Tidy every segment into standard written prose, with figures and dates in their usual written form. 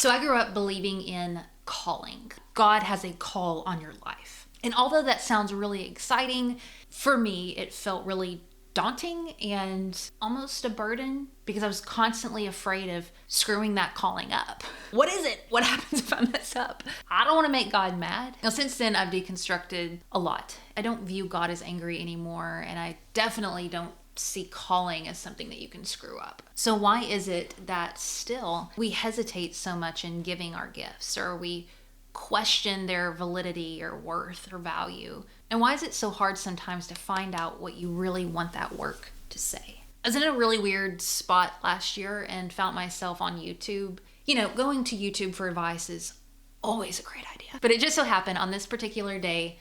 So I grew up believing in calling. God has a call on your life. And although that sounds really exciting, for me, it felt really daunting and almost a burden because I was constantly afraid of screwing that calling up. What is it? What happens if I mess up? I don't want to make God mad. Now, since then, I've deconstructed a lot. I don't view God as angry anymore, and I definitely don't see calling as something that you can screw up. So why is it that still we hesitate so much in giving our gifts, or we question their validity or worth or value? And why is it so hard sometimes to find out what you really want that work to say? I was in a really weird spot last year and found myself on YouTube. Going to YouTube for advice is always a great idea. But it just so happened on this particular day,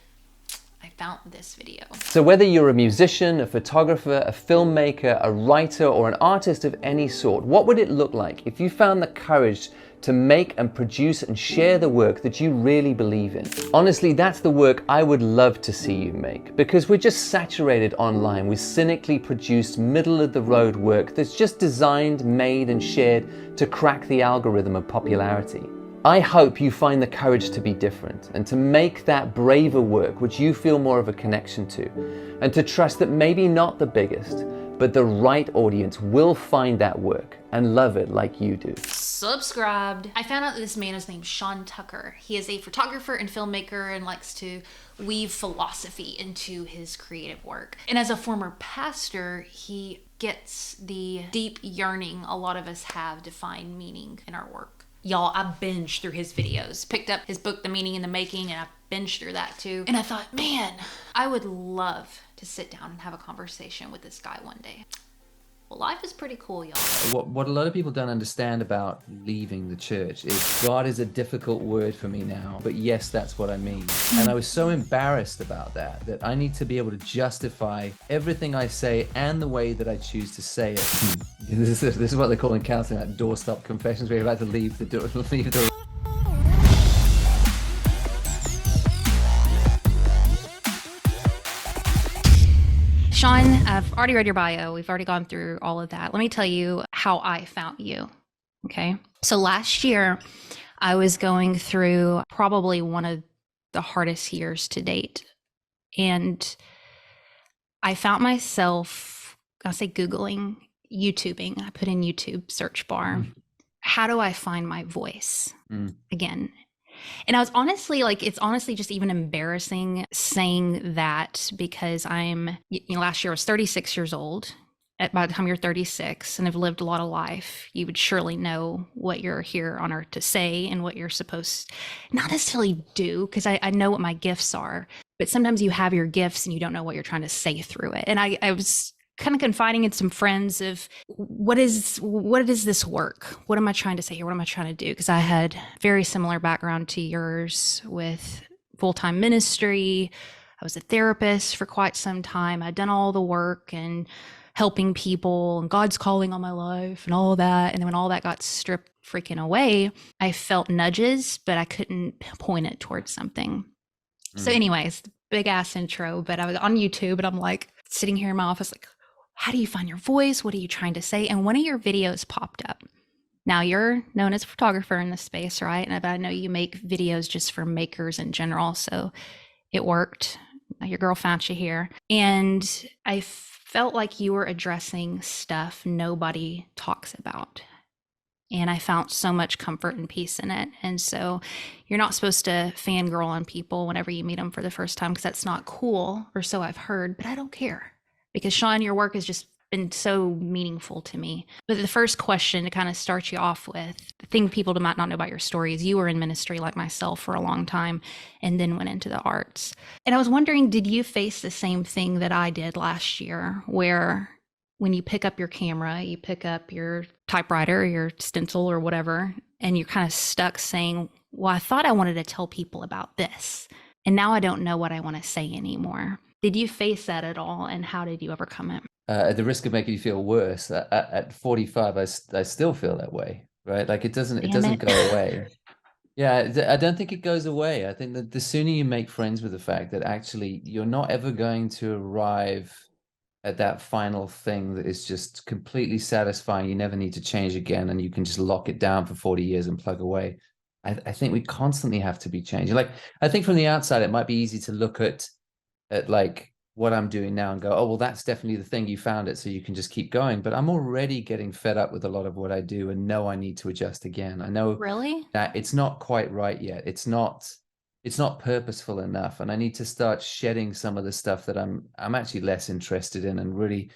I found this video. So whether you're a musician, a photographer, a filmmaker, a writer, or an artist of any sort, what would it look like if you found the courage to make and produce and share the work that you really believe in? Honestly, that's the work I would love to see you make, because we're just saturated online with cynically produced middle-of-the-road work that's just designed, made, and shared to crack the algorithm of popularity. I hope you find the courage to be different and to make that braver work which you feel more of a connection to, and to trust that maybe not the biggest, but the right audience will find that work and love it like you do. Subscribed. I found out that this man is named Sean Tucker. He is a photographer and filmmaker and likes to weave philosophy into his creative work. And as a former pastor, he gets the deep yearning a lot of us have to find meaning in our work. Y'all, I binged through his videos, picked up his book, The Meaning in the Making, and I binged through that too. And I thought, man, I would love to sit down and have a conversation with this guy one day. Well, life is pretty cool, y'all. What a lot of people don't understand about leaving the church is God is a difficult word for me now, but yes, that's what I mean. And I was so embarrassed about that I need to be able to justify everything I say and the way that I choose to say it. This is what they call in counseling, like doorstop confessions, where you're about to leave the door. Sean, I've already read your bio. We've already gone through all of that. Let me tell you how I found you, okay? So last year, I was going through probably one of the hardest years to date. And I found myself, I'll say Googling, YouTubing. I put in YouTube search bar. How do I find my voice again? And I was honestly it's honestly just even embarrassing saying that, because last year I was 36 years old. By the time you're 36 and have lived a lot of life, you would surely know what you're here on earth to say and what you're supposed not necessarily do, because I know what my gifts are, but sometimes you have your gifts and you don't know what you're trying to say through it. And I was kind of confiding in some friends of what is this work? What am I trying to say here? What am I trying to do? Because I had very similar background to yours with full-time ministry. I was a therapist for quite some time. I'd done all the work and helping people and God's calling on my life and all of that. And then when all that got stripped freaking away, I felt nudges, but I couldn't point it towards something. So anyways, big ass intro, but I was on YouTube and I'm like sitting here in my office like, how do you find your voice? What are you trying to say? And one of your videos popped up. Now you're known as a photographer in this space, right? And I know you make videos just for makers in general. So it worked. Your girl found you here. And I felt like you were addressing stuff nobody talks about. And I found so much comfort and peace in it. And so you're not supposed to fangirl on people whenever you meet them for the first time, because that's not cool, or so I've heard, but I don't care. Because Sean, your work has just been so meaningful to me. But the first question to kind of start you off with, the thing people might not know about your story is you were in ministry like myself for a long time and then went into the arts. And I was wondering, did you face the same thing that I did last year, where when you pick up your camera, you pick up your typewriter, your stencil or whatever, and you're kind of stuck saying, well, I thought I wanted to tell people about this, and now I don't know what I want to say anymore. Did you face that at all, and how did you overcome it? At the risk of making you feel worse, at 45, I still feel that way, right? Like it doesn't go away. Yeah, I don't think it goes away. I think that the sooner you make friends with the fact that actually you're not ever going to arrive at that final thing that is just completely satisfying. You never need to change again, and you can just lock it down for 40 years and plug away. I think we constantly have to be changing. Like, I think from the outside, it might be easy to look at like what I'm doing now and go, oh, well, that's definitely the thing. You found it, so you can just keep going. But I'm already getting fed up with a lot of what I do and know I need to adjust again. I know Really? that it's not quite right yet. It's not purposeful enough. And I need to start shedding some of the stuff that I'm actually less interested in, and really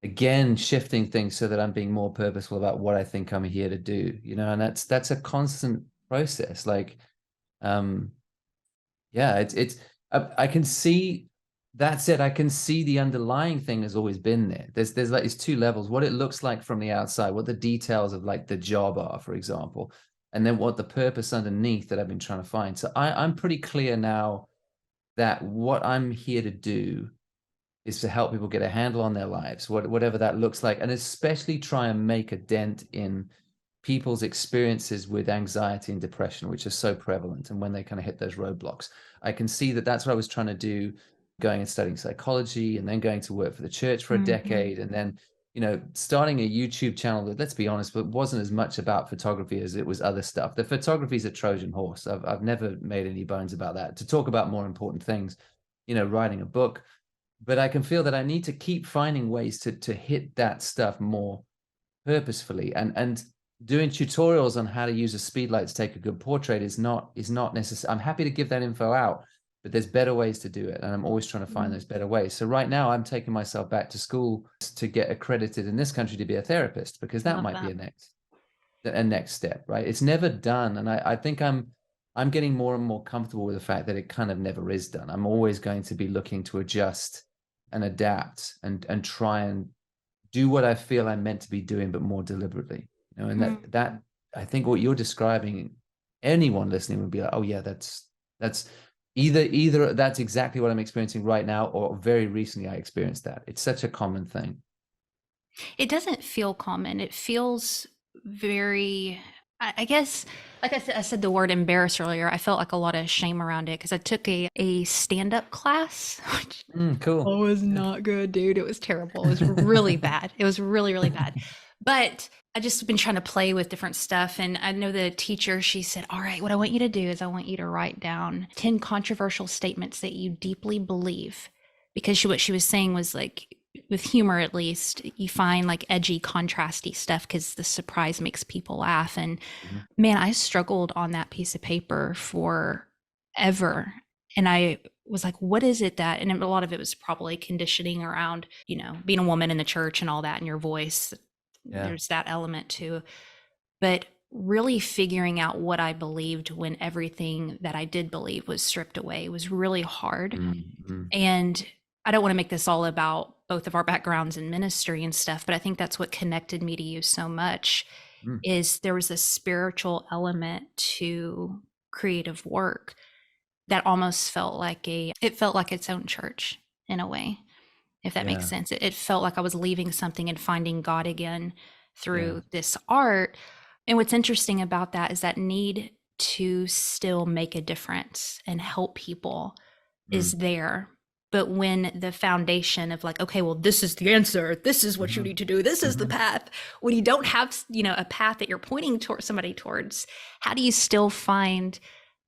again shifting things so that I'm being more purposeful about what I think I'm here to do, and that's a constant process. Like, yeah, it's I can see. That said, I can see the underlying thing has always been there. There's like these two levels: what it looks like from the outside, what the details of like the job are, for example, and then what the purpose underneath that I've been trying to find. So I'm pretty clear now that what I'm here to do is to help people get a handle on their lives, whatever that looks like, and especially try and make a dent in people's experiences with anxiety and depression, which are so prevalent, and when they kind of hit those roadblocks. I can see that that's what I was trying to do, going and studying psychology, and then going to work for the church for a decade, and then starting a YouTube channel that, let's be honest, but wasn't as much about photography as it was other stuff. The photography is a Trojan horse. I've never made any bones about that. To talk about more important things, writing a book. But I can feel that I need to keep finding ways to hit that stuff more purposefully, and doing tutorials on how to use a speedlight to take a good portrait is not necessary. I'm happy to give that info out, but there's better ways to do it, and I'm always trying to find those better ways. So right now I'm taking myself back to school to get accredited in this country to be a therapist, because that might be a next step, right? It's never done, and I think I'm getting more and more comfortable with the fact that it kind of never is done. I'm always going to be looking to adjust and adapt and try and do what I feel I'm meant to be doing, but more deliberately. And that I think what you're describing, anyone listening would be like, oh yeah, that's either that's exactly what I'm experiencing right now, or very recently I experienced that. It's such a common thing. It doesn't feel common. It feels very, I guess, like I said the word embarrassed earlier. I felt like a lot of shame around it because I took a stand-up class, which Cool. was not good, dude. It was terrible. It was really bad. It was really, really bad. But I just been trying to play with different stuff. And I know the teacher, she said, all right, what I want you to do is I want you to write down 10 controversial statements that you deeply believe. Because what she was saying was like, with humor at least, you find like edgy, contrasty stuff because the surprise makes people laugh. And man, I struggled on that piece of paper forever. And I was like, what is it that, and a lot of it was probably conditioning around, being a woman in the church and all that, and your voice. Yeah. There's that element too. But really figuring out what I believed when everything that I did believe was stripped away was really hard. And I don't want to make this all about both of our backgrounds in ministry and stuff, but I think that's what connected me to you so much, is there was a spiritual element to creative work that almost felt like it felt like its own church in a way, if that makes sense. It felt like I was leaving something and finding God again through this art. And what's interesting about that is that need to still make a difference and help people is there. But when the foundation of like, okay, well, this is the answer, this is what you need to do, this is the path. When you don't have, a path that you're pointing towards somebody towards, how do you still find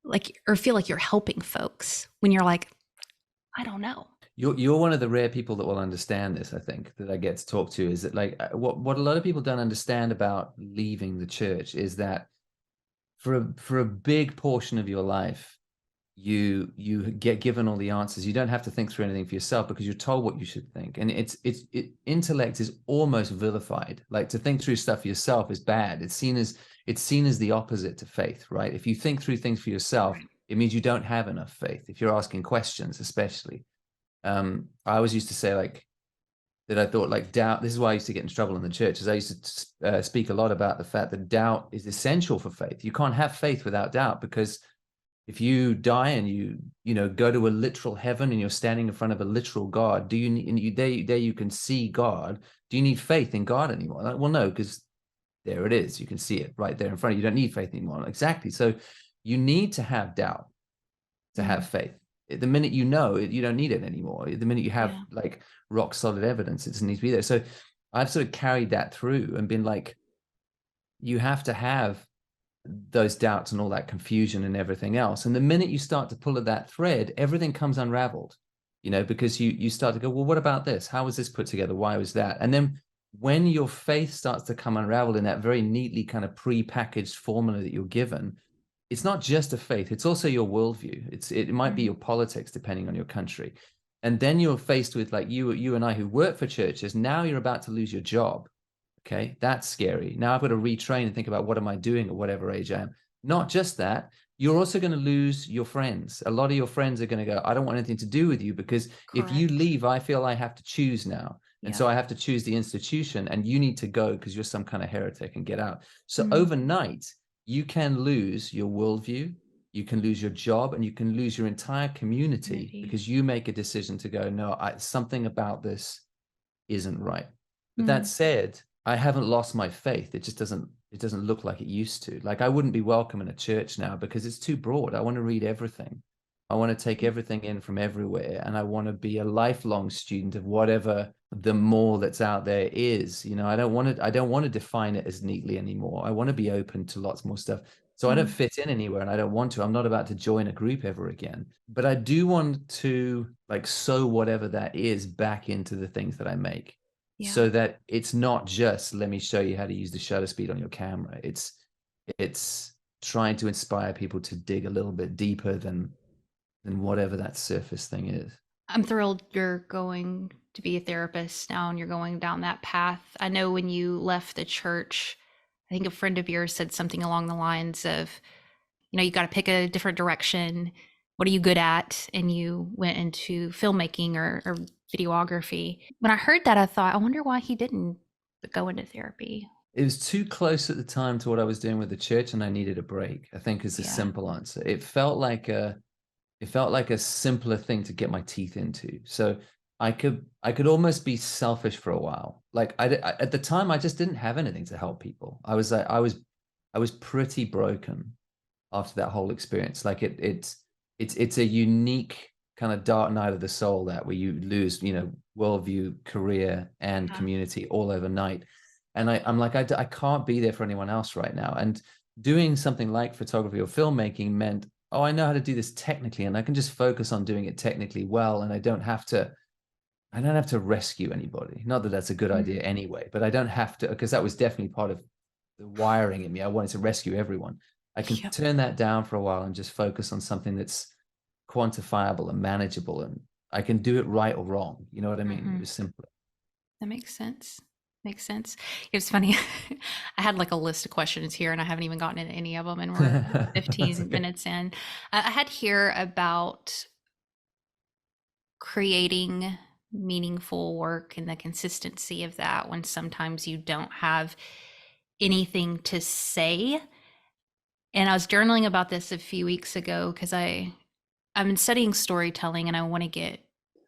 like, or feel like you're helping folks when you're like, I don't know. You're one of the rare people that will understand this, I think, that I get to talk to, is that like what a lot of people don't understand about leaving the church is that for a big portion of your life, you get given all the answers. You don't have to think through anything for yourself because you're told what you should think. And intellect is almost vilified. Like, to think through stuff for yourself is bad. It's seen as the opposite to faith, right? If you think through things for yourself, it means you don't have enough faith. If you're asking questions, especially. I always used to say like that I thought like doubt, this is why I used to get in trouble in the church, is I used to speak a lot about the fact that doubt is essential for faith. You can't have faith without doubt, because if you die and you go to a literal heaven and you're standing in front of a literal God, there you can see God. Do you need faith in God anymore? Like, well, no, because there it is. You can see it right there in front of you. You don't need faith anymore. Exactly. So you need to have doubt to have faith. The minute you know it, you don't need it anymore. The minute you have Yeah. like rock solid evidence, it doesn't need to be there. So I've sort of carried that through and been like, you have to have those doubts and all that confusion and everything else. And the minute you start to pull at that thread, everything comes unraveled, because you start to go, well, what about this? How was this put together? Why was that? And then when your faith starts to come unraveled in that very neatly kind of pre-packaged formula that you're given, it's not just a faith, it's also your worldview. It might be your politics, depending on your country. And then you're faced with, like, you and I who work for churches, now you're about to lose your job. Okay, that's scary. Now I've got to retrain and think about what am I doing at whatever age I am. Not just that, you're also going to lose your friends. A lot of your friends are going to go, I don't want anything to do with you, because if you Correct. leave, I feel I have to choose now. And Yeah. so I have to choose the institution, and you need to go because you're some kind of heretic and get out. So Mhm. overnight, you can lose your worldview, you can lose your job, and you can lose your entire community because you make a decision to go, no, something about this isn't right. But that Mhm. said, I haven't lost my faith. It doesn't look like it used to. Like, I wouldn't be welcome in a church now because it's too broad. I want to read everything. I want to take everything in from everywhere, and I want to be a lifelong student of whatever the more that's out there is. I don't want to define it as neatly anymore. I want to be open to lots more stuff. So I don't Mhm. fit in anywhere, and I don't want to. I'm not about to join a group ever again. But I do want to, like, sew whatever that is back into the things that I make, Yeah. so that it's not just, let me show you how to use the shutter speed on your camera. It's trying to inspire people to dig a little bit deeper than whatever that surface thing is. I'm thrilled you're going to be a therapist now and you're going down that path. I know when you left the church, I think a friend of yours said something along the lines of, you got to pick a different direction. What are you good at? And you went into filmmaking or videography. When I heard that, I thought, I wonder why he didn't go into therapy. It was too close at the time to what I was doing with the church, and I needed a break, I think, is the Yeah. simple answer. It felt like a simpler thing to get my teeth into. So I could almost be selfish for a while. Like, at the time, I just didn't have anything to help people. I was pretty broken after that whole experience. Like, it's a unique kind of dark night of the soul, that where you lose, worldview, career, and Yeah. community all overnight. And I'm like, I can't be there for anyone else right now. And doing something like photography or filmmaking meant, oh, I know how to do this technically, and I can just focus on doing it technically well, and I don't have to rescue anybody. Not that that's a good idea Mhm. anyway, but I don't have to, because that was definitely part of the wiring in me. I wanted to rescue everyone. I can Yep. turn that down for a while and just focus on something that's quantifiable and manageable, and I can do it right or wrong. You know what I mean? It Mhm. was simpler. That makes sense. Makes sense. It's funny. I had like a list of questions here and I haven't even gotten into any of them, and we're That's 15 okay. minutes in. I had here about creating meaningful work and the consistency of that when sometimes you don't have anything to say. And I was journaling about this a few weeks ago because I've been studying storytelling and I want to get,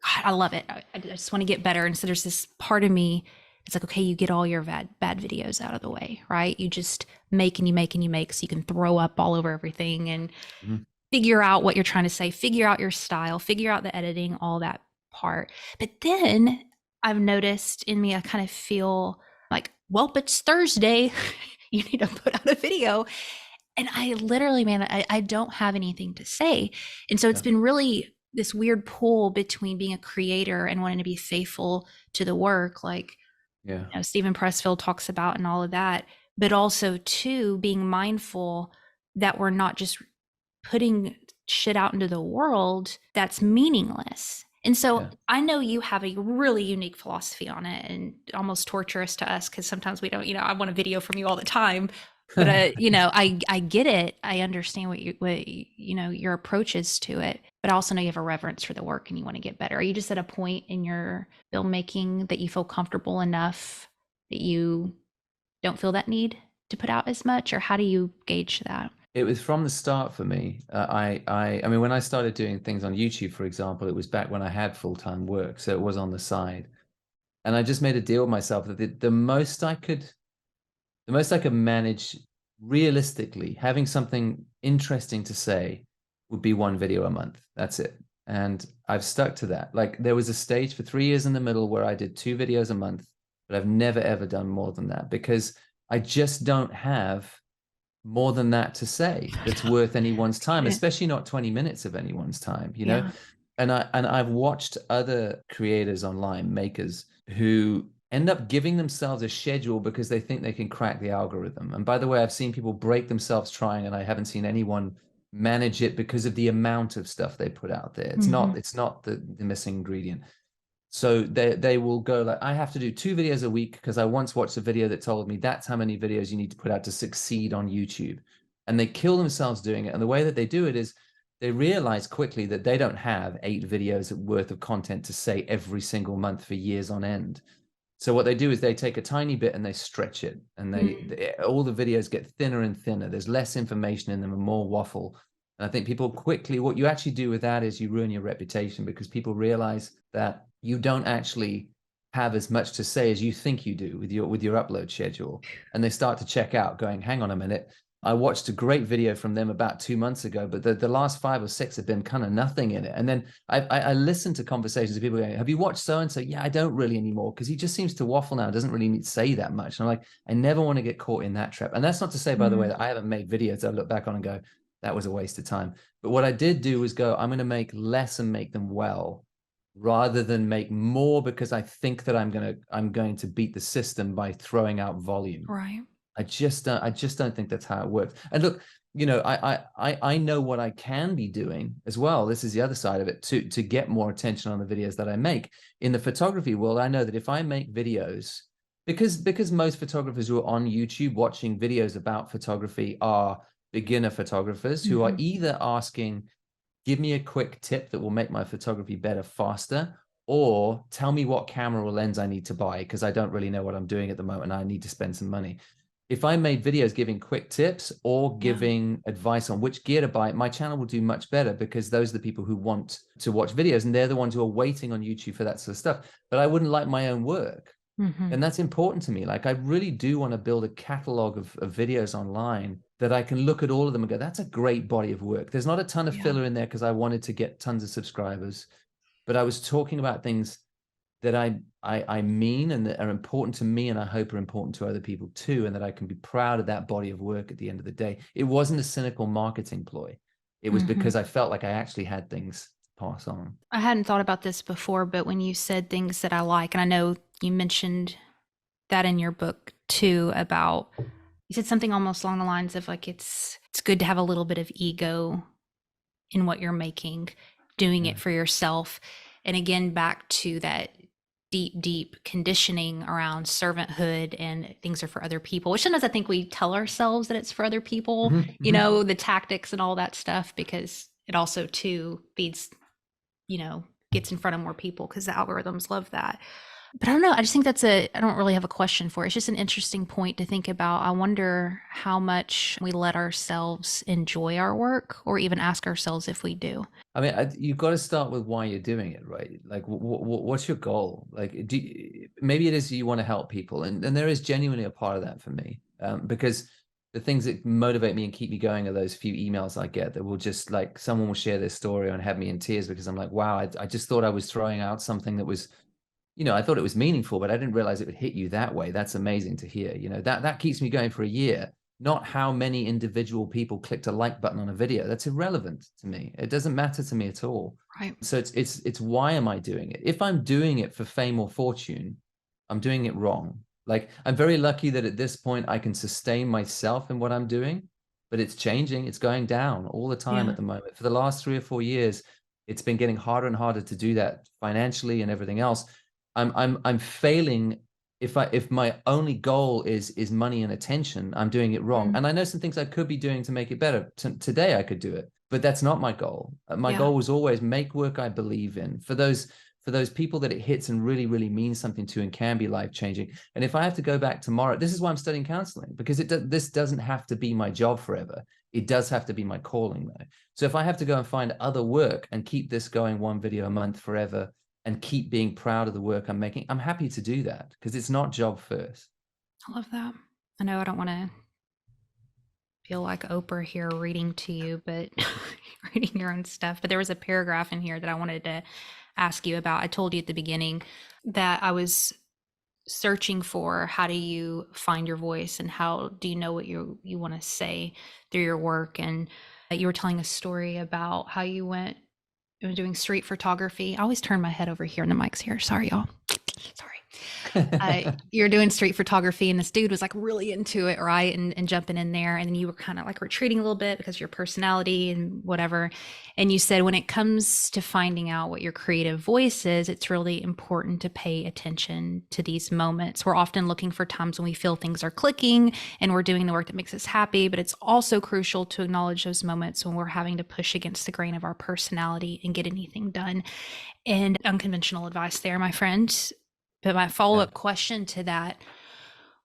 God, I love it. I just want to get better. And so there's this part of me, it's like, okay, you get all your bad videos out of the way, right? You just make and you make and you make so you can throw up all over everything and Mhm. figure out what you're trying to say, figure out your style, figure out the editing, all that part. But then I've noticed in me, I kind of feel like, well, it's Thursday. You need to put out a video. And I literally, man, I don't have anything to say. And so it's Yeah. been really this weird pull between being a creator and wanting to be faithful to the work, like, Yeah. Stephen Pressfield talks about and all of that, but also too being mindful that we're not just putting shit out into the world that's meaningless. And so Yeah. I know you have a really unique philosophy on it and almost torturous to us because sometimes we don't, I want a video from you all the time. But I get it. I understand what your approach is to it. But I also know you have a reverence for the work and you want to get better. Are you just at a point in your filmmaking that you feel comfortable enough that you don't feel that need to put out as much, or how do you gauge that? It was from the start for me. I mean, when I started doing things on YouTube, for example, it was back when I had full-time work, so it was on the side. And I just made a deal with myself that the most I could manage realistically, having something interesting to say, would be one video a month. That's it. And I've stuck to that. Like there was a stage for 3 years in the middle where I did 2 videos a month, but I've never ever done more than that because I just don't have more than that to say that's worth anyone's time, especially not 20 minutes of anyone's time, you know? Yeah. And I've watched other creators online, makers, who end up giving themselves a schedule because they think they can crack the algorithm. And by the way, I've seen people break themselves trying, and I haven't seen anyone manage it because of the amount of stuff they put out there. It's not the missing ingredient. So they will go like, I have to do 2 videos a week because I once watched a video that told me that's how many videos you need to put out to succeed on YouTube. And they kill themselves doing it. And the way that they do it is they realize quickly that they don't have 8 videos worth of content to say every single month for years on end. So what they do is they take a tiny bit and they stretch it, and all the videos get thinner and thinner. There's less information in them and more waffle. And I think people quickly, what you actually do with that is you ruin your reputation because people realize that you don't actually have as much to say as you think you do with your upload schedule. And they start to check out going, hang on a minute. I watched a great video from them about 2 months ago, but the last 5 or 6 have been kind of nothing in it. And then I listened to conversations of people going, have you watched so-and-so? Yeah, I don't really anymore because he just seems to waffle now. Doesn't really need to say that much. And I'm like, I never want to get caught in that trap. And that's not to say, by the way, that I haven't made videos I look back on and go, that was a waste of time. But what I did do was go, I'm going to make less and make them well, rather than make more because I think that I'm going to beat the system by throwing out volume. Right. I just don't think that's how it works. And look, you know, I know what I can be doing as well. This is the other side of it, to get more attention on the videos that I make. In the photography world, I know that if I make videos, because most photographers who are on YouTube watching videos about photography are beginner photographers who are either asking, give me a quick tip that will make my photography better faster, or tell me what camera or lens I need to buy because I don't really know what I'm doing at the moment and I need to spend some money. If I made videos giving quick tips or giving advice on which gear to buy, my channel will do much better because those are the people who want to watch videos and they're the ones who are waiting on YouTube for that sort of stuff. But I wouldn't like my own work. And that's important to me. Like, I really do want to build a catalog of videos online that I can look at all of them and go, that's a great body of work. There's not a ton of filler in there because I wanted to get tons of subscribers, but I was talking about things that I mean and that are important to me and I hope are important to other people too, and that I can be proud of that body of work at the end of the day. It wasn't a cynical marketing ploy. It was because I felt like I actually had things to pass on. I hadn't thought about this before, but when you said things that I like, and I know you mentioned that in your book too, about, you said something almost along the lines of like, it's good to have a little bit of ego in what you're making, doing it for yourself. And again, back to that deep conditioning around servanthood and things are for other people, which sometimes I think we tell ourselves that it's for other people, you know, the tactics and all that stuff, because it also too feeds, you know, gets in front of more people because the algorithms love that. But I don't know. I just think I don't really have a question for it. It's just an interesting point to think about. I wonder how much we let ourselves enjoy our work, or even ask ourselves if we do. I mean, you've got to start with why you're doing it, right? Like, what's your goal? Like, maybe it is you want to help people. And there is genuinely a part of that for me, because the things that motivate me and keep me going are those few emails I get that will just, like, someone will share their story and have me in tears because I'm like, wow, I just thought I was throwing out something that was, you know, I thought it was meaningful, but I didn't realize it would hit you that way. That's amazing to hear. You know, that keeps me going for a year. Not how many individual people clicked a like button on a video. That's irrelevant to me. It doesn't matter to me at all. Right. So it's why am I doing it? If I'm doing it for fame or fortune, I'm doing it wrong. Like, I'm very lucky that at this point I can sustain myself in what I'm doing, but it's changing. It's going down all the time at the moment. For the last 3 or 4 years, it's been getting harder and harder to do that financially and everything else. I'm failing. If my only goal is money and attention, I'm doing it wrong. And I know some things I could be doing to make it better. Today I could do it, but that's not my goal. My goal was always make work I believe in. For those people that it hits and really, really means something to and can be life-changing. And if I have to go back tomorrow, this is why I'm studying counseling, because this doesn't have to be my job forever. It does have to be my calling though. So if I have to go and find other work and keep this going 1 video a month forever, and keep being proud of the work I'm making, I'm happy to do that because it's not job first. I love that. I know I don't want to feel like Oprah here reading to you, but reading your own stuff. But there was a paragraph in here that I wanted to ask you about. I told you at the beginning that I was searching for how do you find your voice and how do you know what you want to say through your work. And you were telling a story about how you went doing street photography. I always turn my head over here and the mic's here. Sorry, y'all. Sorry. You're doing street photography and this dude was like really into it, right? And jumping in there. And then you were kind of like retreating a little bit because of your personality and whatever. And you said when it comes to finding out what your creative voice is, it's really important to pay attention to these moments. We're often looking for times when we feel things are clicking and we're doing the work that makes us happy, but it's also crucial to acknowledge those moments when we're having to push against the grain of our personality and get anything done. And unconventional advice there, my friend. But my follow-up question to that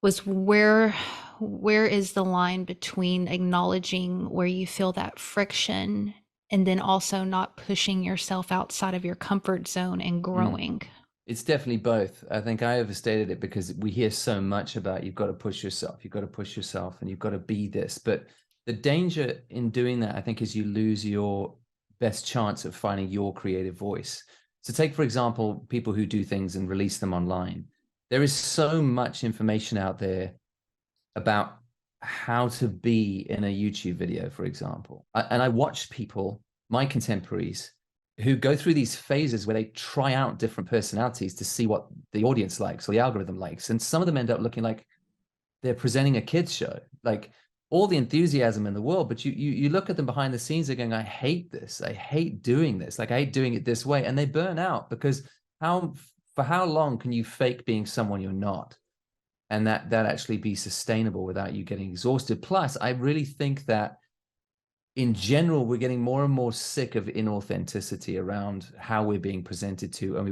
was where is the line between acknowledging where you feel that friction and then also not pushing yourself outside of your comfort zone and growing? It's definitely both. I think I overstated it because we hear so much about you've got to push yourself, you've got to push yourself, and you've got to be this. But the danger in doing that, I think, is you lose your best chance of finding your creative voice. So take, for example, people who do things and release them online. There is so much information out there about how to be in a YouTube video, for example. And I watch people, my contemporaries, who go through these phases where they try out different personalities to see what the audience likes or the algorithm likes. And some of them end up looking like they're presenting a kids show, like all the enthusiasm in the world. But you look at them behind the scenes, they're going, I hate this. I hate doing this. Like I hate doing it this way. And they burn out because for how long can you fake being someone you're not? And that actually be sustainable without you getting exhausted. Plus, I really think that in general, we're getting more and more sick of inauthenticity around how we're being presented to, and we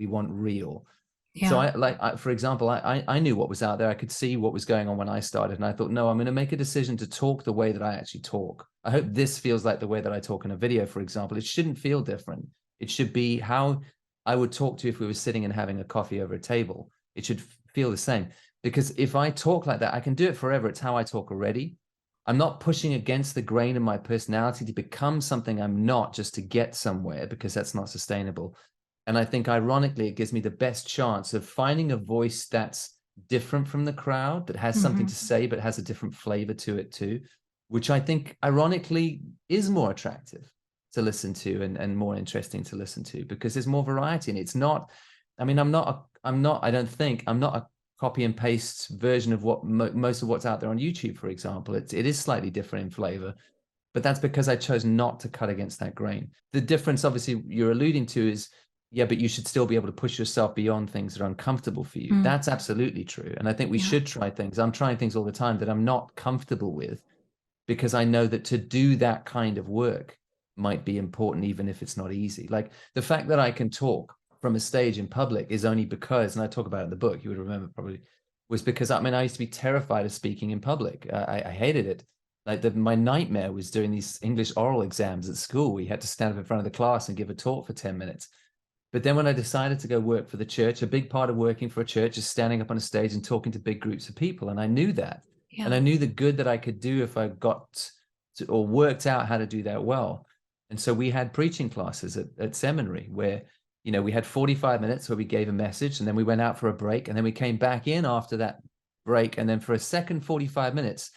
want real. Yeah. So for example, I knew what was out there. I could see what was going on when I started. And I thought, no, I'm going to make a decision to talk the way that I actually talk. I hope this feels like the way that I talk in a video, for example. It shouldn't feel different. It should be how I would talk to you if we were sitting and having a coffee over a table. It should feel the same. Because if I talk like that, I can do it forever. It's how I talk already. I'm not pushing against the grain of my personality to become something I'm not just to get somewhere, because that's not sustainable. And I think, ironically, it gives me the best chance of finding a voice that's different from the crowd, that has something to say, but has a different flavor to it too, which I think, ironically, is more attractive to listen to and more interesting to listen to, because there's more variety. And it's not, I mean, I'm not a copy and paste version of what most of what's out there on YouTube, for example. It is slightly different in flavor, but that's because I chose not to cut against that grain. The difference, obviously, you're alluding to is, yeah, but you should still be able to push yourself beyond things that are uncomfortable for you. That's absolutely true. And I think we should try things. I'm trying things all the time that I'm not comfortable with, because I know that to do that kind of work might be important, even if it's not easy. Like the fact that I can talk from a stage in public is only because, and I talk about it in the book, you would remember probably, was because, I mean, I used to be terrified of speaking in public. I hated it. Like my nightmare was doing these English oral exams at school. We had to stand up in front of the class and give a talk for 10 minutes. But then when I decided to go work for the church, a big part of working for a church is standing up on a stage and talking to big groups of people. And I knew that. Yeah. And I knew the good that I could do if I got to, or worked out how to do that well. And so we had preaching classes at seminary where, you know, we had 45 minutes where we gave a message, and then we went out for a break, and then we came back in after that break. And then for a second 45 minutes,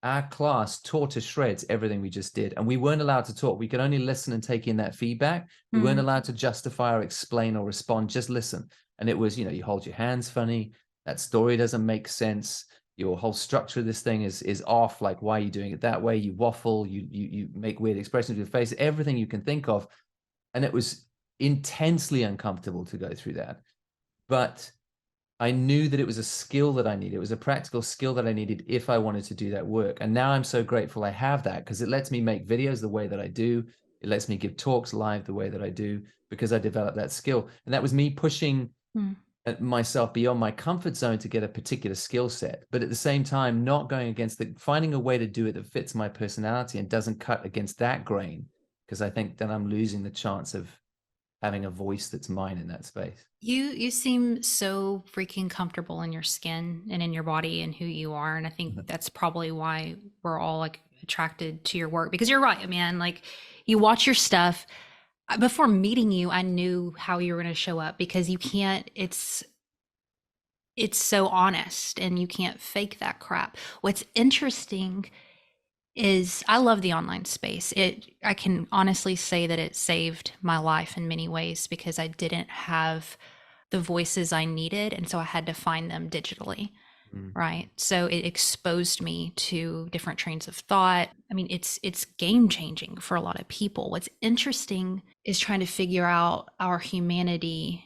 our class tore to shreds everything we just did. And we weren't allowed to talk. We could only listen and take in that feedback. We weren't allowed to justify or explain or respond, just listen. And it was, you know, you hold your hands funny. That story doesn't make sense. Your whole structure of this thing is off. Like, why are you doing it that way? You waffle, you make weird expressions with your face, everything you can think of. And it was intensely uncomfortable to go through that. But I knew that it was a skill that I needed. It was a practical skill that I needed if I wanted to do that work. And now I'm so grateful I have that, because it lets me make videos the way that I do. It lets me give talks live the way that I do, because I developed that skill. And that was me pushing myself beyond my comfort zone to get a particular skill set. But at the same time, not going against finding a way to do it that fits my personality and doesn't cut against that grain, because I think then I'm losing the chance of having a voice that's mine in that space. You seem so freaking comfortable in your skin and in your body and who you are. And I think that's probably why we're all like attracted to your work, because you're right, man. Like, you watch your stuff. Before meeting you, I knew how you were going to show up, because you can't, it's so honest and you can't fake that crap. What's interesting is I love the online space. I can honestly say that it saved my life in many ways, because I didn't have the voices I needed, and so I had to find them digitally. Mm. Right. So it exposed me to different trains of thought. I mean, it's game changing for a lot of people. What's interesting is trying to figure out our humanity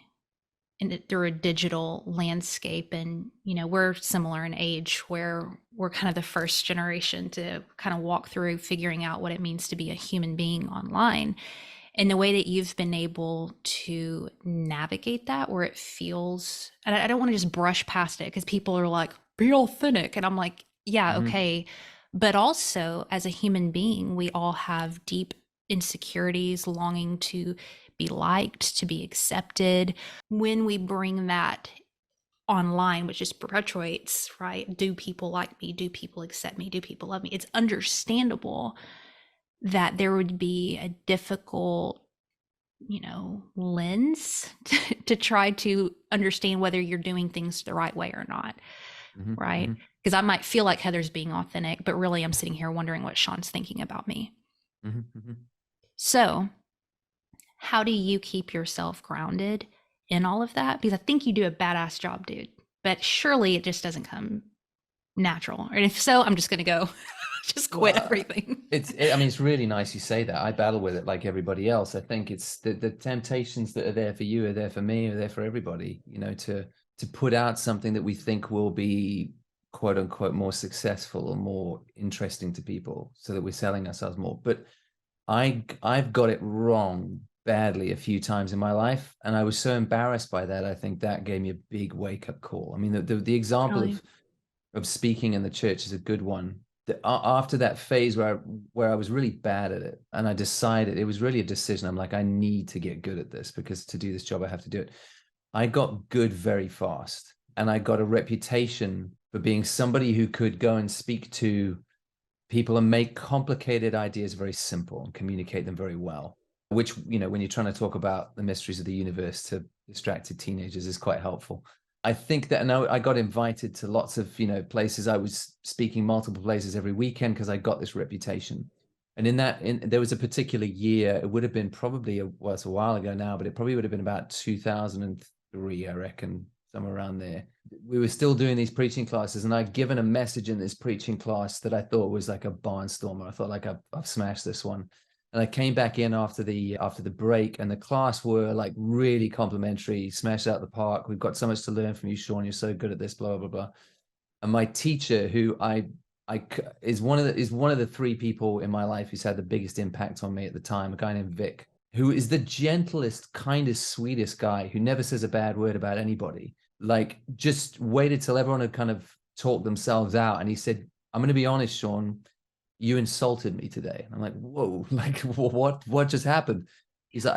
through a digital landscape. And, we're similar in age, where we're kind of the first generation to kind of walk through figuring out what it means to be a human being online. And the way that you've been able to navigate that, where it feels, and I don't want to just brush past it, because people are like, be authentic. And I'm like, yeah, Mhm. okay. But also, as a human being, we all have deep insecurities, longing to be liked, to be accepted. When we bring that online, which just perpetuates, right? Do people like me? Do people accept me? Do people love me? It's understandable that there would be a difficult, lens to try to understand whether you're doing things the right way or not, Mhm. right? Mhm. Because I might feel like Heather's being authentic, but really I'm sitting here wondering what Sean's thinking about me. Mhm. Mhm. So, how do you keep yourself grounded in all of that? Because I think you do a badass job, dude. But surely it just doesn't come natural. And if so, I'm just going to go just quit Well, everything. I mean, it's really nice you say that. I battle with it like everybody else. I think it's the temptations that are there for you are there for me, are there for everybody, to put out something that we think will be quote unquote more successful or more interesting to people, so that we're selling ourselves more. But I've got it wrong badly a few times in my life, and I was so embarrassed by that. I think that gave me a big wake-up call. I mean, the example Really? of speaking in the church is a good one. After that phase where I was really bad at it, and I decided, it was really a decision. I'm like, I need to get good at this, because to do this job, I have to do it. I got good very fast, and I got a reputation for being somebody who could go and speak to people and make complicated ideas very simple and communicate them very well, which, when you're trying to talk about the mysteries of the universe to distracted teenagers, is quite helpful. I think that now I got invited to lots of, places. I was speaking multiple places every weekend because I got this reputation. And there was a particular year, it would have been probably, well, it's a while ago now, but it probably would have been about 2003, I reckon, somewhere around there. We were still doing these preaching classes, and I'd given a message in this preaching class that I thought was like a barnstormer. I thought, like, I've smashed this one. And I came back in after the break, and the class were like really complimentary, smashed out the park. We've got so much to learn from you, Sean. You're so good at this, blah blah blah. And my teacher, who is one of the three people in my life who's had the biggest impact on me at the time, a guy named Vic, who is the gentlest, kindest, sweetest guy, who never says a bad word about anybody. Like, just waited till everyone had kind of talked themselves out, and he said, "I'm going to be honest, Sean, you insulted me today." And I'm like, whoa, like, what just happened? He's like,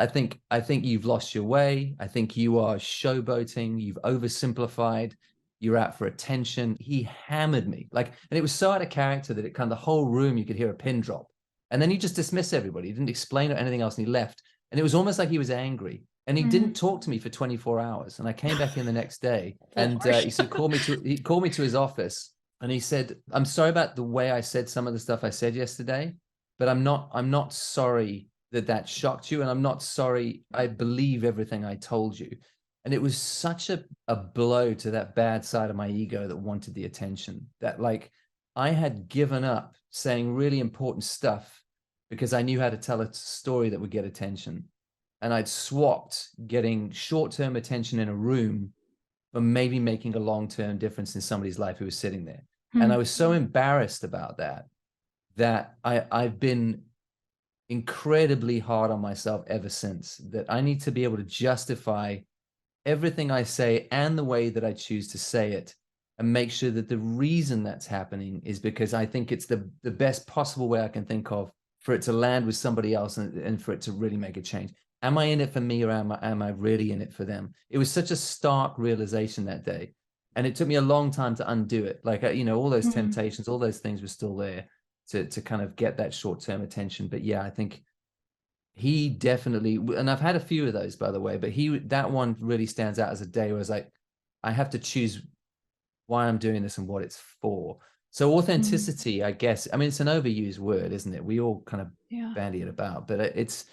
I think you've lost your way. I think you are showboating. You've oversimplified. You're out for attention. He hammered me, like, and it was so out of character that it kind of, the whole room, you could hear a pin drop. And then he just dismissed everybody. He didn't explain anything else, and he left. And it was almost like he was angry. And he didn't talk to me for 24 hours. And I came back in the next day, and he sort of he called me to his office, and he said, "I'm sorry about the way I said some of the stuff I said yesterday, but I'm not sorry that shocked you. And I'm not sorry. I believe everything I told you." And it was such a blow to that bad side of my ego that wanted the attention, that, like, I had given up saying really important stuff because I knew how to tell a story that would get attention. And I'd swapped getting short-term attention in a room for maybe making a long-term difference in somebody's life who was sitting there. And I was so embarrassed about that I've been incredibly hard on myself ever since, that I need to be able to justify everything I say and the way that I choose to say it, and make sure that the reason that's happening is because I think it's the best possible way I can think of for it to land with somebody else, and for it to really make a change. Am I in it for me, or am I really in it for them? It was such a stark realization that day. And it took me a long time to undo it. Like, all those temptations, all those things were still there. to kind of get that short-term attention. But yeah, I think he definitely, and I've had a few of those, by the way, but that one really stands out as a day where I was like, I have to choose why I'm doing this and what it's for. So authenticity, I guess, I mean, it's an overused word, isn't it? We all kind of bandy it about, but it's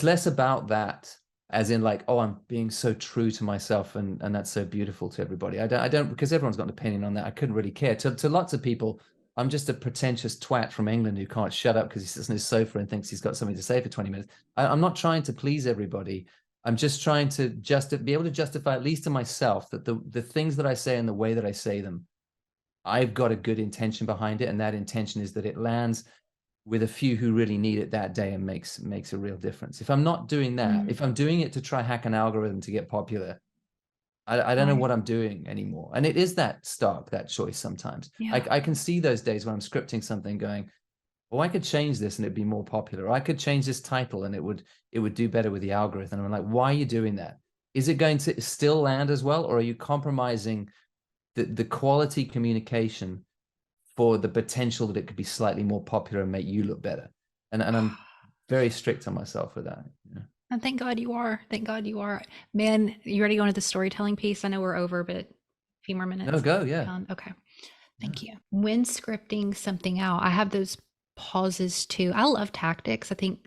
less about that, as in like, oh, I'm being so true to myself and that's so beautiful to everybody. I don't, because everyone's got an opinion on that. I couldn't really care. To lots of people, I'm just a pretentious twat from England who can't shut up because he sits on his sofa and thinks he's got something to say for 20 minutes. I'm not trying to please everybody. I'm just trying to be able to justify, at least to myself, that the things that I say and the way that I say them, I've got a good intention behind it. And that intention is that it lands with a few who really need it that day and makes a real difference. If I'm not doing that, if I'm doing it to try hack an algorithm to get popular, I don't know what I'm doing anymore. And it is that stark, that choice sometimes. I can see those days when I'm scripting something going, oh, I could change this and it'd be more popular. Or I could change this title and it would do better with the algorithm. And I'm like, why are you doing that? Is it going to still land as well? Or are you compromising the quality communication for the potential that it could be slightly more popular and make you look better? And I'm very strict on myself with that. Yeah. And thank God you are. Thank God you are. Man, you ready to go into the storytelling piece? I know we're over, but a few more minutes. No, go, yeah. Okay. Thank you. When scripting something out, I have those pauses too. I love tactics. I think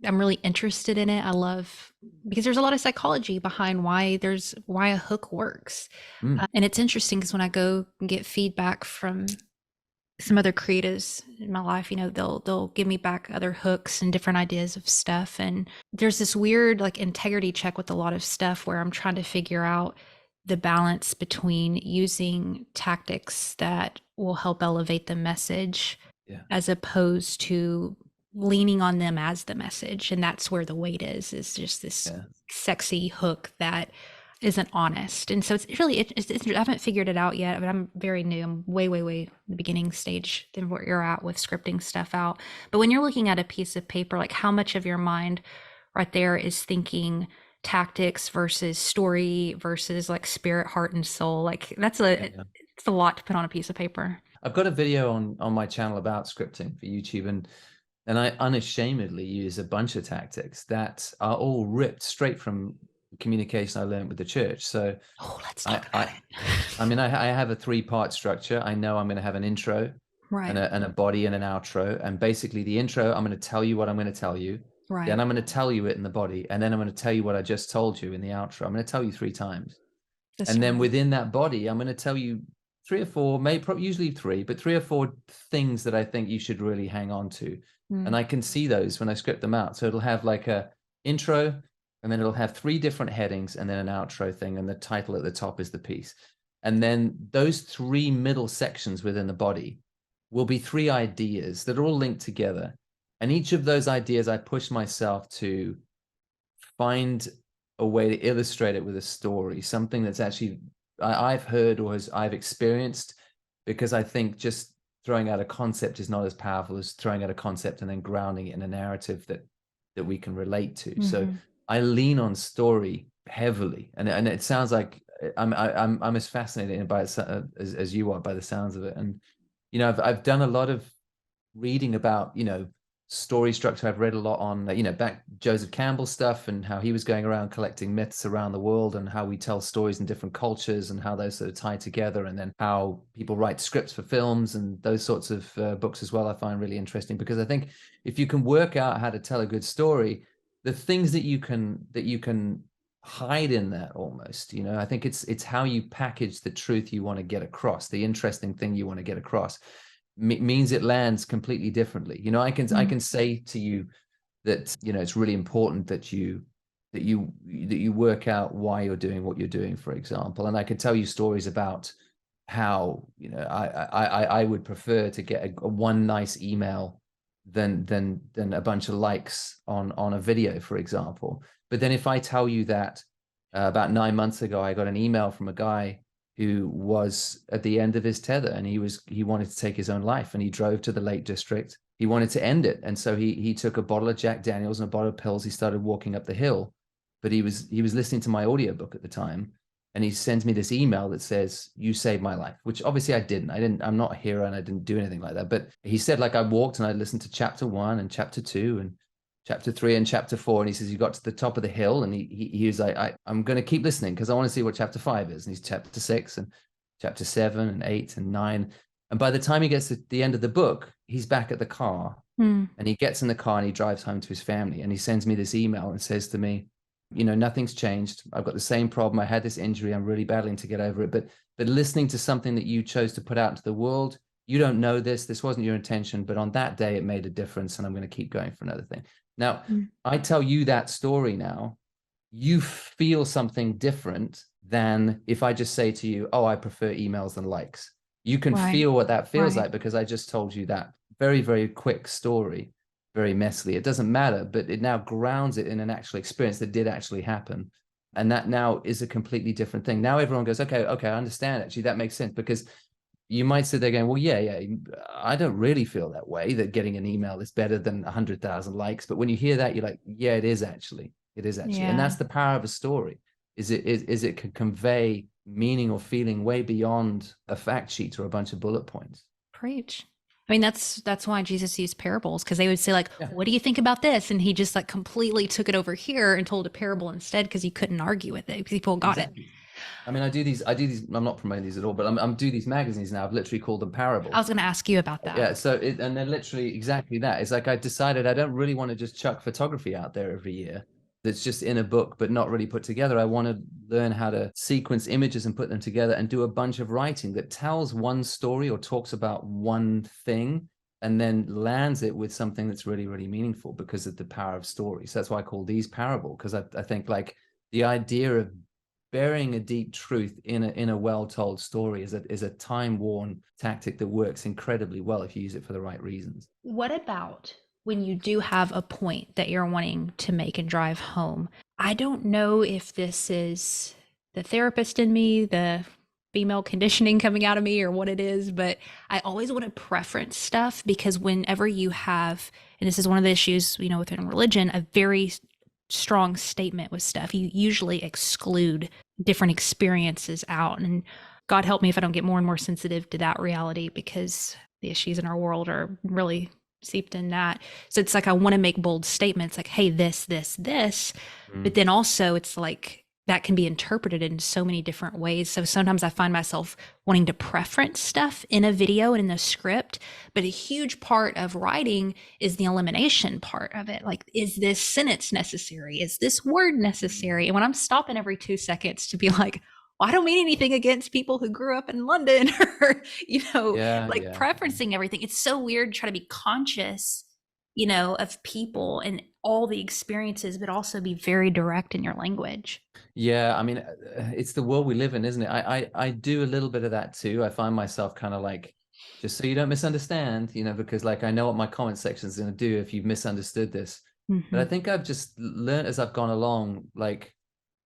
I'm really interested in it. I love, because there's a lot of psychology behind why a hook works. And it's interesting because when I go and get feedback from some other creatives in my life, you know, they'll give me back other hooks and different ideas of stuff. And there's this weird like integrity check with a lot of stuff where I'm trying to figure out the balance between using tactics that will help elevate the message as opposed to leaning on them as the message. And that's where the weight is just this sexy hook that isn't honest. And so it's really, I haven't figured it out yet, but I'm very new. I'm way the beginning stage than where you're at with scripting stuff out. But when you're looking at a piece of paper, like how much of your mind right there is thinking tactics versus story versus like spirit, heart, and soul? Like it's a lot to put on a piece of paper. I've got a video on my channel about scripting for YouTube, and I unashamedly use a bunch of tactics that are all ripped straight from communication I learned with the church. So let's talk about it. I mean, I have a 3-part structure. I know I'm going to have an intro and a body and an outro. And basically the intro, I'm going to tell you what I'm going to tell you. Then I'm going to tell you it in the body. And then I'm going to tell you what I just told you in the outro. I'm going to tell you 3 times. Then within that body, I'm going to tell you 3 or 4, usually 3, but 3 or 4 things that I think you should really hang on to. And I can see those when I script them out. So it'll have like a intro, and then it'll have 3 different headings and then an outro thing. And the title at the top is the piece. And then those 3 middle sections within the body will be 3 ideas that are all linked together. And each of those ideas, I push myself to find a way to illustrate it with a story, something that's actually I've heard or I've experienced, because I think just throwing out a concept is not as powerful as throwing out a concept and then grounding it in a narrative that we can relate to. So I lean on story heavily, and it sounds like I'm as fascinated by it as you are by the sounds of it. And you know, I've done a lot of reading about, you know, story structure. I've read a lot on, you know, back Joseph Campbell stuff and how he was going around collecting myths around the world and how we tell stories in different cultures and how those sort of tie together, and then how people write scripts for films and those sorts of books as well. I find really interesting, because I think if you can work out how to tell a good story, the things that you can hide in that, almost, you know, I think it's how you package the truth you want to get across, the interesting thing you want to get across, means it lands completely differently. You know, I can say to you that, you know, it's really important that you work out why you're doing what you're doing, for example. And I could tell you stories about how, you know, I would prefer to get a one nice email than a bunch of likes on a video, for example. But then if I tell you that about 9 months ago, I got an email from a guy who was at the end of his tether, and he wanted to take his own life, and he drove to the Lake District. He wanted to end it. And so he took a bottle of Jack Daniels and a bottle of pills. He started walking up the hill, but he was listening to my audiobook at the time. And he sends me this email that says, "You saved my life," which obviously I didn't. I'm not a hero and I didn't do anything like that. But he said, like, I walked and I listened to chapter 1 and chapter 2 and chapter 3 and chapter 4. And he says, "You got to the top of the hill." And he was like, I'm going to keep listening because I want to see what chapter 5 is. And he's chapter 6 and chapter 7 and 8 and 9. And by the time he gets to the end of the book, he's back at the car. And he gets in the car and he drives home to his family. And he sends me this email and says to me, nothing's changed. I've got the same problem. I had this injury. I'm really battling to get over it. But listening to something that you chose to put out into the world, you don't know this. This wasn't your intention. But on that day, it made a difference. And I'm going to keep going for another thing. Now, I tell you that story now, you feel something different than if I just say to you, "Oh, I prefer emails than likes." You can feel what that feels like because I just told you that very, very quick story, very messily. It doesn't matter, but it now grounds it in an actual experience that did actually happen. And that now is a completely different thing. Now everyone goes, okay, I understand. Actually, that makes sense, because you might sit there going, well, yeah, I don't really feel that way, that getting an email is better than 100,000 likes. But when you hear that, you're like, yeah, it is actually. And that's the power of a story, is it can convey meaning or feeling way beyond a fact sheet or a bunch of bullet points. Preach. I mean, that's why Jesus used parables, because they would say, like, what do you think about this? And he just like completely took it over here and told a parable instead, because he couldn't argue with it. People got it. I mean, I do these, I'm not promoting these at all, but I'm do these magazines now. I've literally called them parables. I was going to ask you about that. Yeah. So, and they're literally exactly that. It's like, I decided I don't really want to just chuck photography out there every year that's just in a book, but not really put together. I want to learn how to sequence images and put them together and do a bunch of writing that tells one story or talks about one thing and then lands it with something that's really, really meaningful because of the power of story. So that's why I call these parable, because I think like the idea of burying a deep truth in a well-told story is a time-worn tactic that works incredibly well if you use it for the right reasons. What about when you do have a point that you're wanting to make and drive home? I don't know if this is the therapist in me, the female conditioning coming out of me, or what it is, but I always want to preference stuff, because whenever you have, and this is one of the issues, within religion, a very strong statement with stuff, you usually exclude different experiences out. And God help me if I don't get more and more sensitive to that reality, because the issues in our world are really seeped in that. So it's like, I want to make bold statements like, hey, this, but then also it's like that can be interpreted in so many different ways. So sometimes I find myself wanting to preference stuff in a video and in the script, but a huge part of writing is the elimination part of it. Like, is this sentence necessary? Is this word necessary? And when I'm stopping every 2 seconds to be like, well, I don't mean anything against people who grew up in London, or, preferencing everything. It's so weird to try to be conscious, of people and all the experiences, but also be very direct in your language. Yeah, I mean, it's the world we live in, isn't it? I do a little bit of that too. I find myself kind of like, just so you don't misunderstand, because like I know what my comment section is going to do if you've misunderstood this. But I think I've just learned as I've gone along, like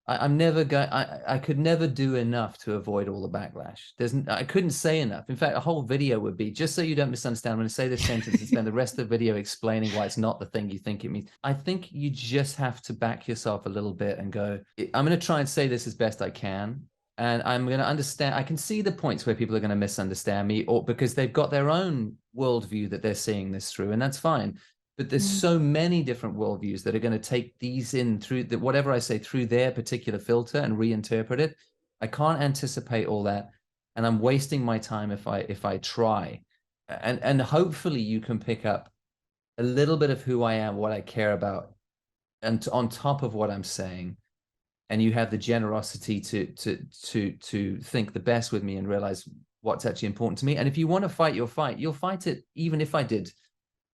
I'm never going. I could never do enough to avoid all the backlash. I couldn't say enough. In fact, a whole video would be, just so you don't misunderstand, I'm going to say this sentence and spend the rest of the video explaining why it's not the thing you think it means. I think you just have to back yourself a little bit and go, I'm going to try and say this as best I can, and I'm going to understand. I can see the points where people are going to misunderstand me, or because they've got their own worldview that they're seeing this through, and that's fine. But there's so many different worldviews that are going to take these in through whatever I say through their particular filter and reinterpret it. I can't anticipate all that, and I'm wasting my time if I try. And hopefully you can pick up a little bit of who I am, what I care about, and on top of what I'm saying, and you have the generosity to think the best with me and realize what's actually important to me. And if you want to fight your fight, you'll fight it, even if I did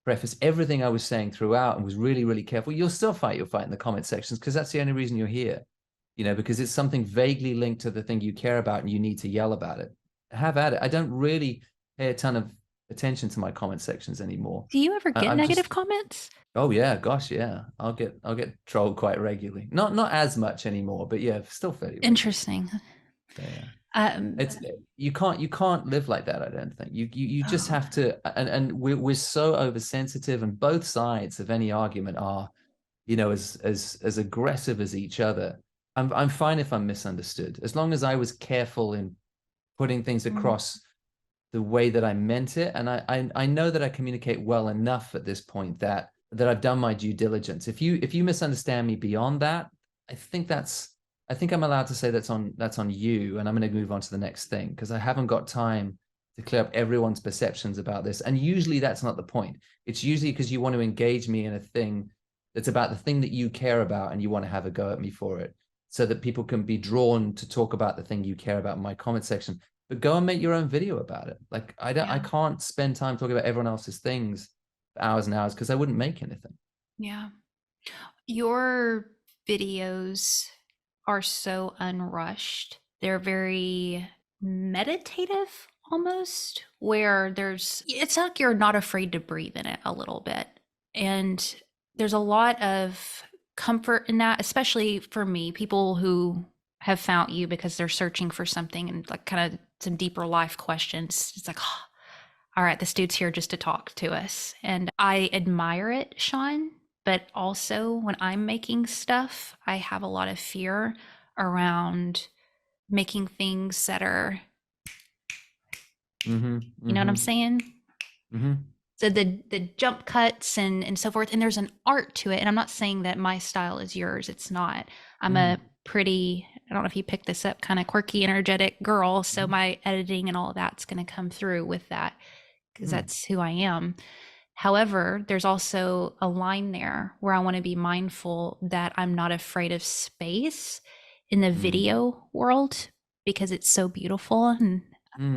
preface everything I was saying throughout and was really, really careful. You'll still fight your fight in the comment sections, because that's the only reason you're here, because it's something vaguely linked to the thing you care about and you need to yell about it. Have at it. I don't really pay a ton of attention to my comment sections anymore. Do you ever get negative comments? Oh yeah, gosh, yeah. I'll get trolled quite regularly. Not as much anymore, but yeah, still fairly regularly. Interesting. Yeah. You can't live like that. I don't think you just have to, and we're so oversensitive, and both sides of any argument are, as aggressive as each other. I'm fine if I'm misunderstood, as long as I was careful in putting things across the way that I meant it. And I know that I communicate well enough at this point that I've done my due diligence. If you misunderstand me beyond that, I think I'm allowed to say that's on you, and I'm going to move on to the next thing, because I haven't got time to clear up everyone's perceptions about this. And usually that's not the point. It's usually because you want to engage me in a thing that's about the thing that you care about, and you want to have a go at me for it, so that people can be drawn to talk about the thing you care about in my comment section. But go and make your own video about it. Like, I can't spend time talking about everyone else's things for hours and hours, because I wouldn't make anything. Yeah. Your videos are so unrushed. They're very meditative almost, where it's like you're not afraid to breathe in it a little bit. And there's a lot of comfort in that, especially for me, people who have found you because they're searching for something and like kind of some deeper life questions. It's like, oh, all right, this dude's here just to talk to us. And I admire it, Sean. But also when I'm making stuff, I have a lot of fear around making things that are, you know what I'm saying? So the jump cuts and so forth, and there's an art to it. And I'm not saying that my style is yours. It's not. I'm a pretty, I don't know if you picked this up, kind of quirky, energetic girl. So my editing and all of that's going to come through with that, because that's who I am. However, there's also a line there where I want to be mindful that I'm not afraid of space in the video world, because it's so beautiful. And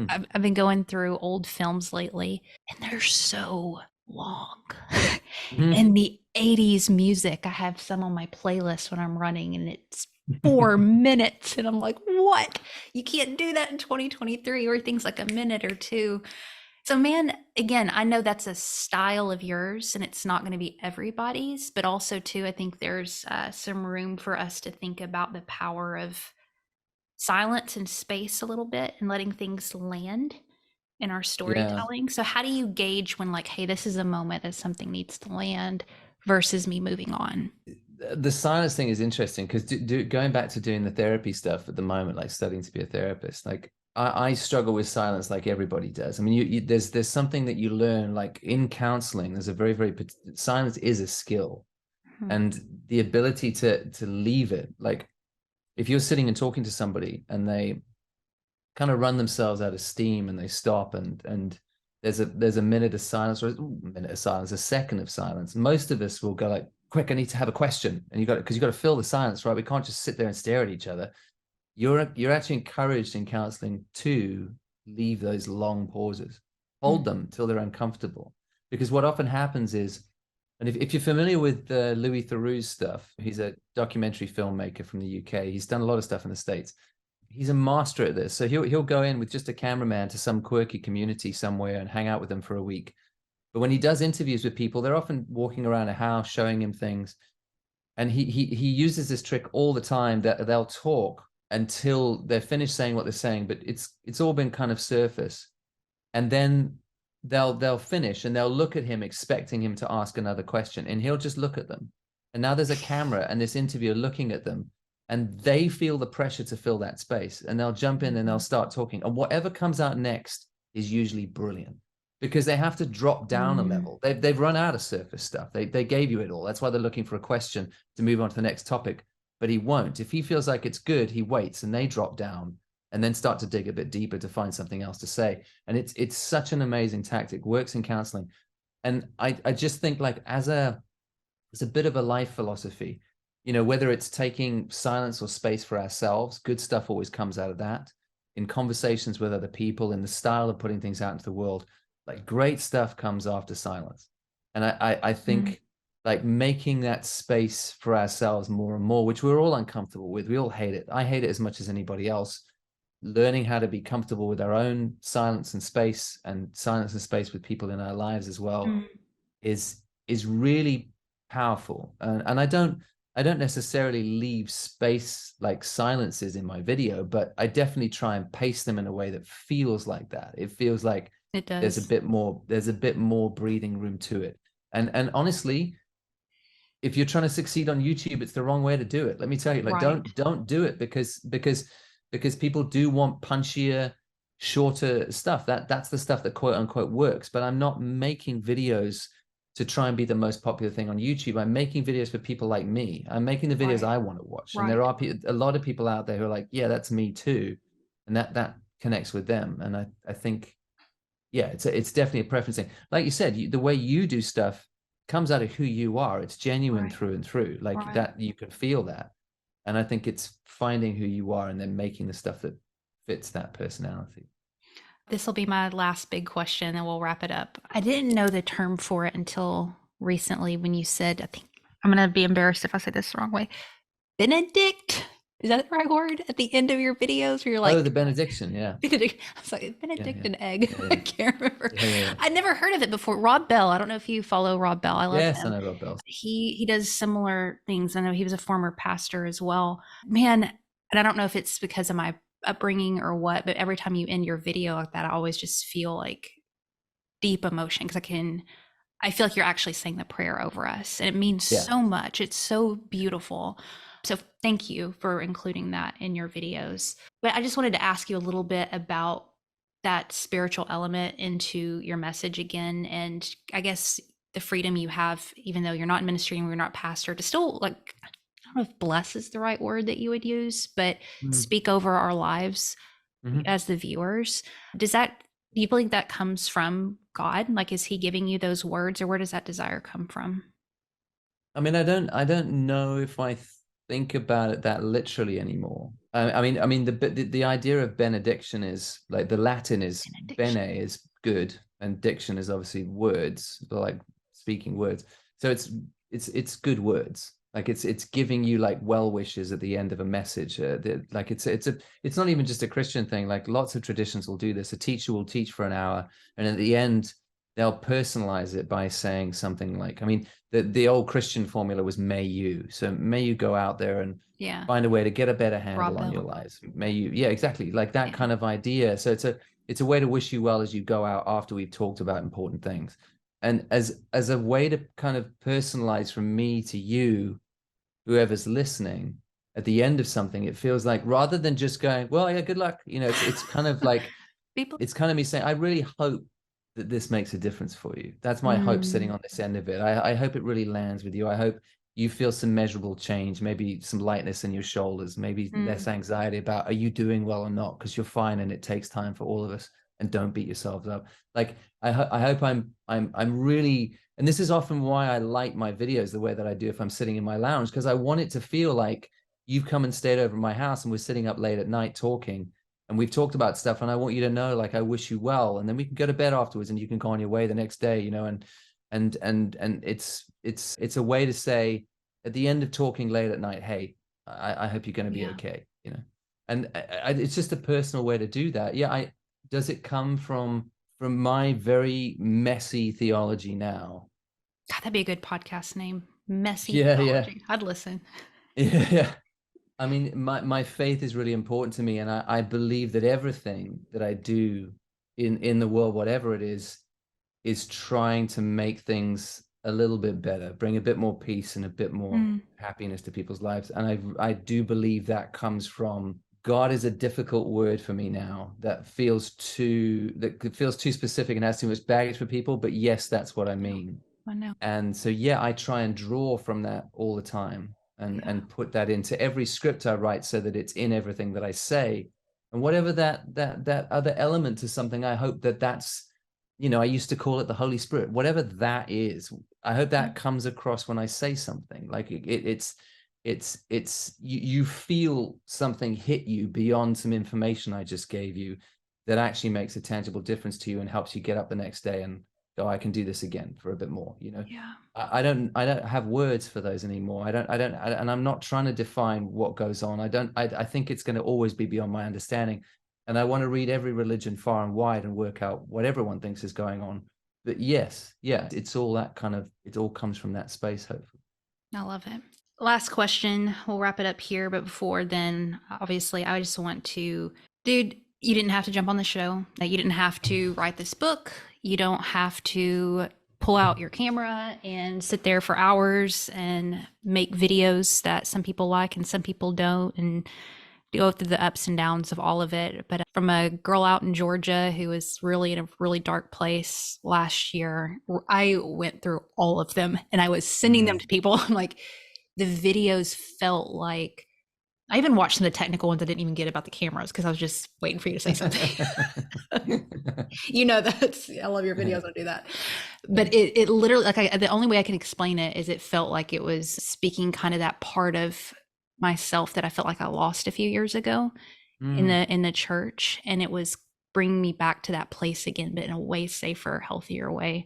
I've been going through old films lately, and they're so long. And the 80s music, I have some on my playlist when I'm running, and it's 4 minutes. And I'm like, what? You can't do that in 2023, or things like a minute or two. So, man, again, I know that's a style of yours and it's not going to be everybody's, but also, too, I think there's some room for us to think about the power of silence and space a little bit and letting things land in our storytelling. So, how do you gauge when, like, hey, this is a moment that something needs to land versus me moving on? The silence thing is interesting, because going back to doing the therapy stuff at the moment, like studying to be a therapist, like I struggle with silence like everybody does. I mean, there's something that you learn, like in counseling, there's a very silence is a skill, and the ability to leave it. Like, if you're sitting and talking to somebody and they kind of run themselves out of steam and they stop, and there's a minute of silence, or a second of silence, most of us will go like, quick, I need to have a question. And because you got to fill the silence, right? We can't just sit there and stare at each other. You're actually encouraged in counseling to leave those long pauses, hold them till they're uncomfortable. Because what often happens is, and if you're familiar with Louis Theroux's stuff, he's a documentary filmmaker from the UK. He's done a lot of stuff in the States. He's a master at this. So he'll go in with just a cameraman to some quirky community somewhere and hang out with them for a week. But when he does interviews with people, they're often walking around a house showing him things. And he uses this trick all the time, that they'll talk until they're finished saying what they're saying, but it's all been kind of surface. And then they'll finish and they'll look at him expecting him to ask another question, and he'll just look at them. And now there's a camera and this interviewer looking at them, and they feel the pressure to fill that space, and they'll jump in and they'll start talking. And whatever comes out next is usually brilliant, because they have to drop down a level. They've run out of surface stuff. They gave you it all. That's why they're looking for a question to move on to the next topic. But he won't. If he feels like it's good, he waits, and they drop down and then start to dig a bit deeper to find something else to say. And it's such an amazing tactic, works in counseling. And I just think, like, as a bit of a life philosophy, whether it's taking silence or space for ourselves, good stuff always comes out of that. In conversations with other people, in the style of putting things out into the world, like, great stuff comes after silence. And I think like making that space for ourselves more and more, which we're all uncomfortable with. We all hate it. I hate it as much as anybody else. Learning how to be comfortable with our own silence and space with people in our lives as well is really powerful. And I don't necessarily leave space like silences in my video, but I definitely try and pace them in a way that feels like that. It feels like It there's does. a bit more breathing room to it. And honestly, if you're trying to succeed on YouTube, it's the wrong way to do it. Let me tell you, like, Right. don't do it because people do want punchier, shorter stuff. That's the stuff that quote unquote works. But I'm not making videos to try and be the most popular thing on YouTube. I'm making videos for people like me. I'm making the videos Right. I want to watch. And Right. there are a lot of people out there who are like, yeah, that's me too. And that connects with them. And I think, yeah, it's definitely a preference thing. Like you said, the way you do stuff comes out of who you are. It's genuine Right. through and through. Like Right. that, you can feel that. And I think it's finding who you are and then making the stuff that fits that personality. This will be my last big question and we'll wrap it up. I didn't know the term for it until recently when you said, I think I'm going to be embarrassed if I say this the wrong way. Benedict? Is that the right word? At the end of your videos where you're like, Oh, the benediction. Yeah. Benedict. I was like, Benedict Yeah. and egg. Yeah, I yeah. can't remember. Yeah. I'd never heard of it before. Rob Bell. I don't know if you follow Rob Bell. I love Yes, I him. know Rob Bell. He does similar things. I know he was a former pastor as well. Man, and I don't know if it's because of my upbringing or what, but every time you end your video like that, I always just feel like deep emotion because I feel like you're actually saying the prayer over us and it means so much. It's so beautiful. So thank you for including that in your videos. But I just wanted to ask you a little bit about that spiritual element into your message again. And I guess the freedom you have, even though you're not in ministry and you're not pastor, to still, like, I don't know if bless is the right word that you would use, but speak over our lives as the viewers. Do you believe that comes from God? Like, is he giving you those words, or where does that desire come from? I mean, I don't know if I think about it that literally anymore. I mean, the idea of benediction is like the Latin is Benediction. bene is good, and diction is obviously words, like speaking words. So it's good words. Like it's giving you like well wishes at the end of a message. Like it's not even just a Christian thing. Like lots of traditions will do this. A teacher will teach for an hour, and at the end they'll personalize it by saying something like, I mean, the old Christian formula was may you. So may you go out there and Yeah. find a way to get a better handle Rob on Bell. your lives. May you, yeah, exactly. Like that kind of idea. So it's a way to wish you well as you go out after we've talked about important things. And as a way to kind of personalize from me to you, whoever's listening, at the end of something, it feels like rather than just going, well, yeah, good luck. You know, it's kind of like, it's kind of me saying, I really hope that this makes a difference for you. That's my hope sitting on this end of it. I hope it really lands with you. I hope you feel some measurable change, maybe some lightness in your shoulders, maybe less anxiety about, are you doing well or not? Because you're fine and it takes time for all of us. And don't beat yourselves up. Like I hope I'm really, and this is often why I like my videos the way that I do if I'm sitting in my lounge, because I want it to feel like you've come and stayed over at my house and we're sitting up late at night talking and we've talked about stuff, and I want you to know, like, I wish you well, and then we can go to bed afterwards and you can go on your way the next day, you know. And it's a way to say at the end of talking late at night, hey, I hope you're going to be okay, you know. And it's just a personal way to do that. Yeah, does it come from my very messy theology now? God, that'd be a good podcast name. Messy Yeah, theology. I'd listen. yeah. I mean, my faith is really important to me, and I believe that everything that I do in the world, whatever it is trying to make things a little bit better, bring a bit more peace and a bit more happiness to people's lives. And I do believe that comes from God. Is a difficult word for me now that feels too specific and has too much baggage for people. But yes, that's what I mean. I know. And so, yeah, I try and draw from that all the time and put that into every script I write so that it's in everything that I say. And whatever that other element to something, I hope that's, you know, I used to call it the Holy Spirit, whatever that is, I hope that comes across when I say something. Like you feel something hit you beyond some information I just gave you that actually makes a tangible difference to you and helps you get up the next day and go, I can do this again for a bit more, you know. Yeah. I don't have words for those anymore. And I'm not trying to define what goes on. I think it's going to always be beyond my understanding. And I want to read every religion far and wide and work out what everyone thinks is going on. But yes, yeah, it's all that kind of, it all comes from that space, hopefully. I love it. Last question. We'll wrap it up here. But before then, obviously, I just want to, dude, you didn't have to jump on the show. You didn't have to write this book. You don't have to pull out your camera and sit there for hours and make videos that some people like and some people don't, and go through the ups and downs of all of it. But from a girl out in Georgia who was really in a really dark place last year, I went through all of them and I was sending them to people. I'm like, the videos felt like, I even watched some of the technical ones I didn't even get about the cameras because I was just waiting for you to say something. You know, I love your videos. I do that. But it literally, like, the only way I can explain it is it felt like it was speaking kind of that part of myself that I felt like I lost a few years ago in the church, and it was bringing me back to that place again, but in a way safer, healthier way.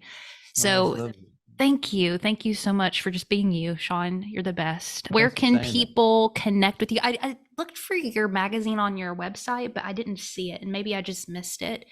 So thank you so much for just being you, Sean. You're the best. Where can people connect with you? I looked for your magazine on your website, but I didn't see it, and maybe I just missed it.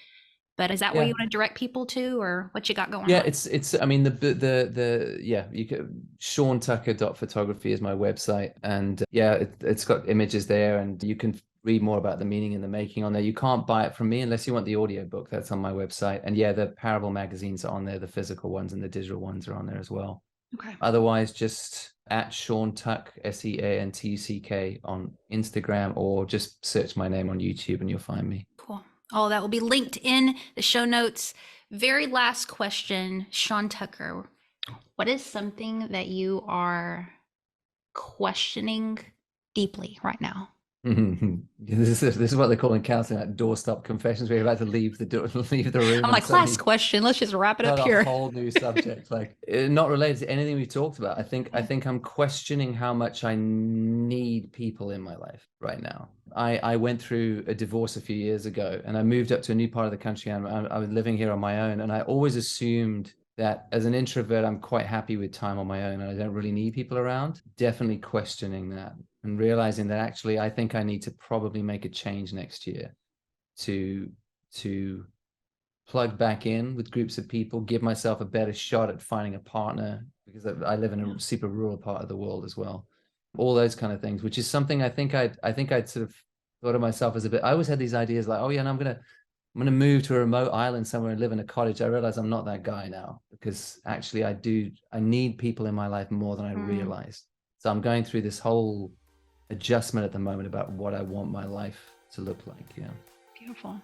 But is that where you want to direct people to, or what you got going on? Yeah, it's I mean, you can, SeanTucker.photography is my website, and it's got images there, and you can read more about the meaning and the making on there. You can't buy it from me unless you want the audiobook. That's on my website. And the Parable magazines are on there, the physical ones, and the digital ones are on there as well. Okay. Otherwise, just at Sean Tuck, SeanTuck on Instagram, or just search my name on YouTube and you'll find me. Cool. All that will be linked in the show notes. Very last question, Sean Tucker. What is something that you are questioning deeply right now? This is what they call in counseling, like doorstop confessions, where you're about to leave the room. I'm like, last question. Let's just wrap it up here. A whole new subject, like not related to anything we've talked about. I think I'm questioning how much I need people in my life right now. I went through a divorce a few years ago, and I moved up to a new part of the country, and I was living here on my own. And I always assumed that as an introvert, I'm quite happy with time on my own, and I don't really need people around. Definitely questioning that and realizing that actually I think I need to probably make a change next year to plug back in with groups of people, give myself a better shot at finding a partner, because I live in a super rural part of the world as well. All those kind of things, which is something I think I'd sort of thought of myself as a bit. I always had these ideas like, oh yeah, and I'm gonna move to a remote island somewhere and live in a cottage. I realize I'm not that guy now, because actually I need people in my life more than I realized. So I'm going through this whole adjustment at the moment about what I want my life to look like. Yeah. Beautiful.